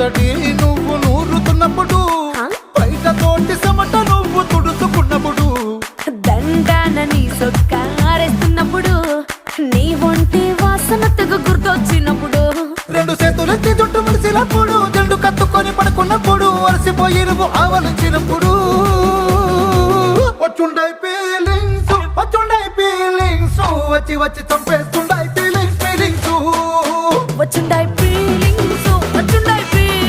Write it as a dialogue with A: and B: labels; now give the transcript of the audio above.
A: మొదటి నువ్వు నూరుతున్నప్పుడు, బయట తోటి సమట నువ్వు తుడుచుకున్నప్పుడు,
B: దండాన నీ సొక్కారేస్తున్నప్పుడు, నీ ఒంటి వాసన తెగ గుర్తొచ్చినప్పుడు,
A: రెండు చేతులెత్తి జుట్టు ముడిసినప్పుడు, జండు కత్తుకొని పడుకున్నప్పుడు, అలసిపోయి నువ్వు ఆవలించినప్పుడు, వచ్చుండై ఫీలింగ్స్ వచ్చి వచ్చి చంపేస్తుండే.